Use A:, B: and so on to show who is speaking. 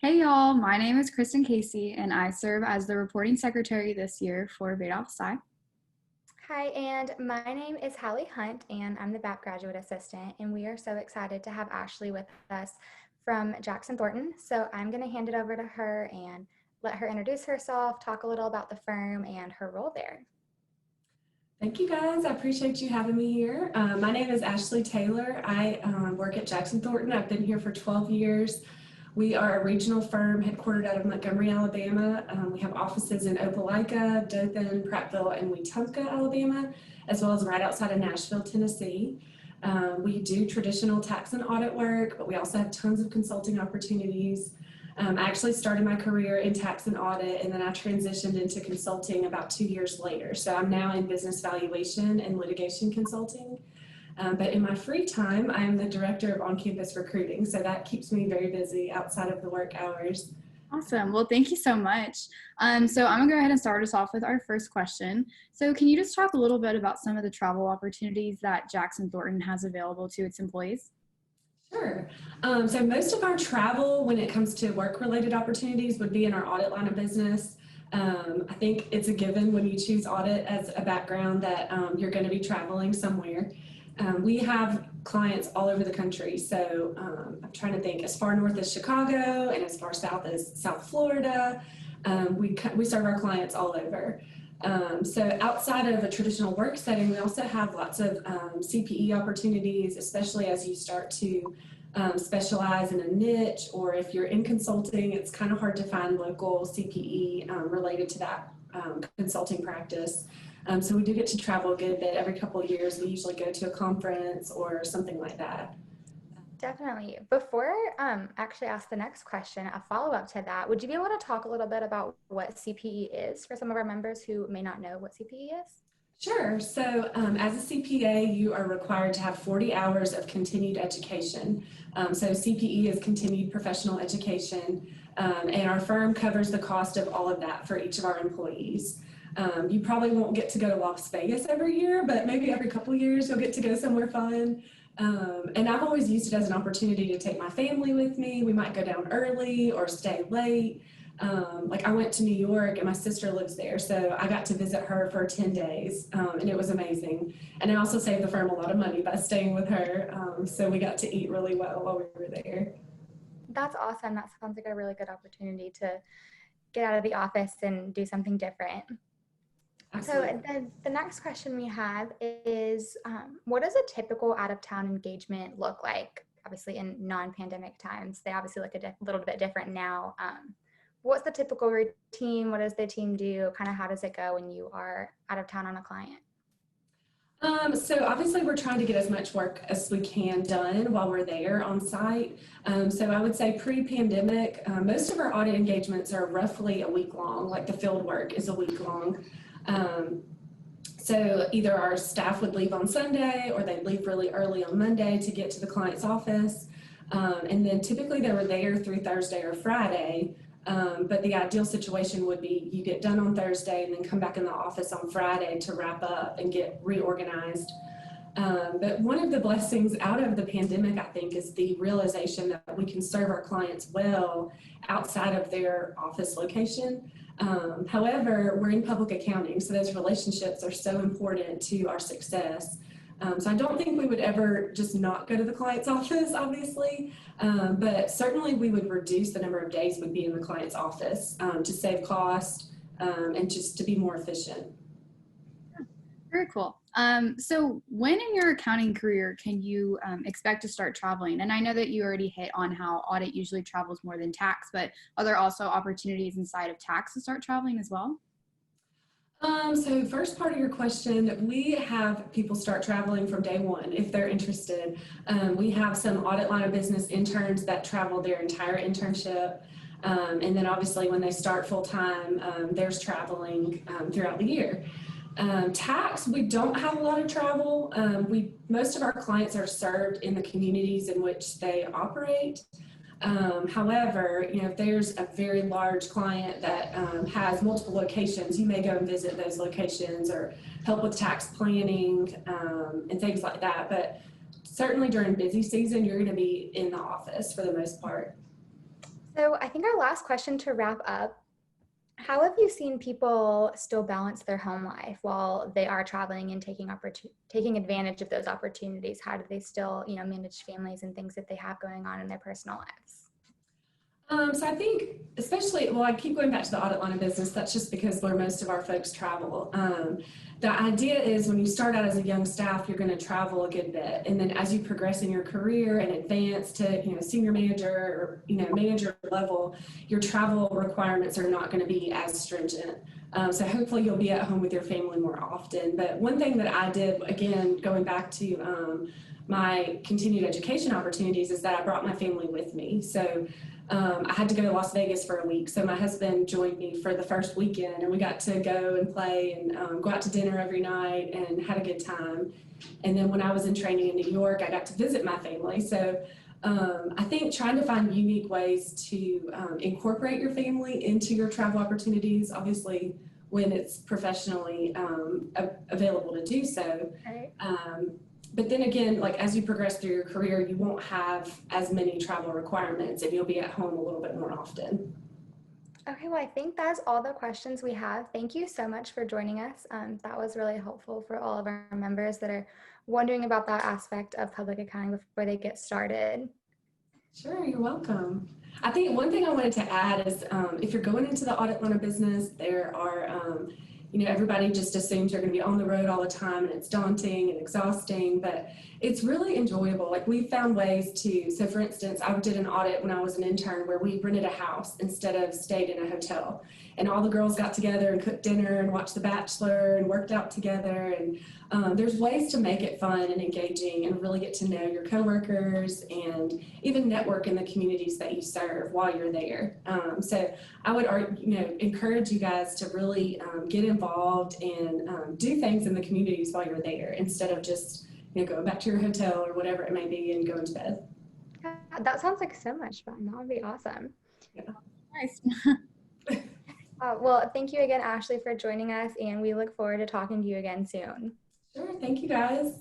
A: Hey y'all, my name is Kristen Casey and I serve as the reporting secretary this year for Beta Alpha Psi.
B: Hi, and my name is Hallie Hunt, and I'm the BAP graduate assistant, and we are so excited to have Ashley with us from Jackson Thornton. So I'm going to hand it over to her and let her introduce herself, talk a little about the firm and her role there.
C: Thank you guys. I appreciate you having me here. My name is Ashley Taylor. I work at Jackson Thornton. I've been here for 12 years. We are a regional firm headquartered out of Montgomery, Alabama. We have offices in Opelika, Dothan, Prattville, and Wetumpka, Alabama, as well as right outside of Nashville, Tennessee. We do traditional tax and audit work, but we also have tons of consulting opportunities. I actually started my career in tax and audit, and then I transitioned into consulting about 2 years later. So I'm now in business valuation and litigation consulting. But in my free time, I'm the director of on-campus recruiting. So that keeps me very busy outside of the work hours.
A: Awesome. Well, thank you so much. So I'm gonna go ahead and start us off with our first question. So can you just talk a little bit about some of the travel opportunities that Jackson Thornton has available to its employees?
C: Sure. So most of our travel when it comes to work-related opportunities would be in our audit line of business. I think it's a given when you choose audit as a background that you're going to be traveling somewhere. We have clients all over the country. So I'm trying to think as far north as Chicago and as far south as South Florida. We serve our clients all over. So outside of a traditional work setting, we also have lots of CPE opportunities, especially as you start to specialize in a niche, or if you're in consulting, it's kind of hard to find local CPE related to that consulting practice. So we do get to travel a good bit every couple of years. We usually go to a conference or something like that.
B: Definitely. Before I actually ask the next question, a follow-up to that, would you be able to talk a little bit about what CPE is for some of our members who may not know what CPE is?
C: Sure. So as a CPA, you are required to have 40 hours of continued education. So CPE is continued professional education, and our firm covers the cost of all of that for each of our employees. You probably won't get to go to Las Vegas every year, but maybe every couple of years you'll get to go somewhere fun. And I've always used it as an opportunity to take my family with me. We might go down early or stay late. Like I went to New York and my sister lives there, so I got to visit her for 10 days and it was amazing. And I also saved the firm a lot of money by staying with her, so we got to eat really well while we were there.
B: That's awesome. That sounds like a really good opportunity to get out of the office and do something different.
C: Absolutely.
B: So the next question we have is, what does a typical out-of-town engagement look like? Obviously in non-pandemic times, they obviously look a little bit different now. What's the typical routine? What does the team do? Kind of how does it go when you are out of town on a client?
C: So obviously we're trying to get as much work as we can done while we're there on site. So I would say pre-pandemic, most of our audit engagements are roughly a week long, like the field work is a week long. So either our staff would leave on Sunday or they'd leave really early on Monday to get to the client's office. And then typically they were there through Thursday or Friday. But the ideal situation would be you get done on Thursday and then come back in the office on Friday to wrap up and get reorganized. But one of the blessings out of the pandemic, I think, is the realization that we can serve our clients well outside of their office location. However, we're in public accounting, so those relationships are so important to our success. So I don't think we would ever just not go to the client's office, obviously, but certainly we would reduce the number of days we'd be in the client's office to save cost and just to be more efficient.
A: Very cool. So when in your accounting career can you expect to start traveling? And I know that you already hit on how audit usually travels more than tax, but are there also opportunities inside of tax to start traveling as well?
C: So first part of your question, we have people start traveling from day one if they're interested. We have some audit line of business interns that travel their entire internship. And then obviously when they start full time, there's traveling throughout the year. Tax, we don't have a lot of travel. Most of our clients are served in the communities in which they operate. However, if there's a very large client that has multiple locations, you may go and visit those locations or help with tax planning and things like that. But certainly during busy season, you're going to be in the office for the most part.
B: So I think our last question to wrap up, how have you seen people still balance their home life while they are traveling and taking advantage of those opportunities? How do they still, manage families and things that they have going on in their personal lives?
C: So I think, especially, well, I keep going back to the audit line of business. That's just because where most of our folks travel. The idea is when you start out as a young staff, you're going to travel a good bit, and then as you progress in your career and advance to senior manager or manager level, your travel requirements are not going to be as stringent. So hopefully you'll be at home with your family more often. But one thing that I did, again, going back to my continued education opportunities, is that I brought my family with me. So I had to go to Las Vegas for a week, so my husband joined me for the first weekend, and we got to go and play and go out to dinner every night and had a good time. And then when I was in training in New York, I got to visit my family. So I think trying to find unique ways to incorporate your family into your travel opportunities, obviously when it's professionally available to do so.
B: Right.
C: But then again, like as you progress through your career, you won't have as many travel requirements and you'll be at home a little bit more often.
B: Okay, well, I think that's all the questions we have. Thank you so much for joining us. That was really helpful for all of our members that are wondering about that aspect of public accounting before they get started.
C: Sure, you're welcome. I think one thing I wanted to add is if you're going into the audit line of business, there are everybody just assumes you're going to be on the road all the time and it's daunting and exhausting, but it's really enjoyable. Like we found ways to, so for instance, I did an audit when I was an intern where we rented a house instead of stayed in a hotel. And all the girls got together and cooked dinner and watched The Bachelor and worked out together. And there's ways to make it fun and engaging and really get to know your coworkers and even network in the communities that you serve while you're there. So I would encourage you guys to really get involved and do things in the communities while you're there instead of just going back to your hotel or whatever it may be and going to bed.
B: Yeah, that sounds like so much fun. That would be awesome.
C: Yeah.
A: Nice.
B: Well, thank you again, Ashley, for joining us, and we look forward to talking to you again soon.
C: Sure. Thank you, guys.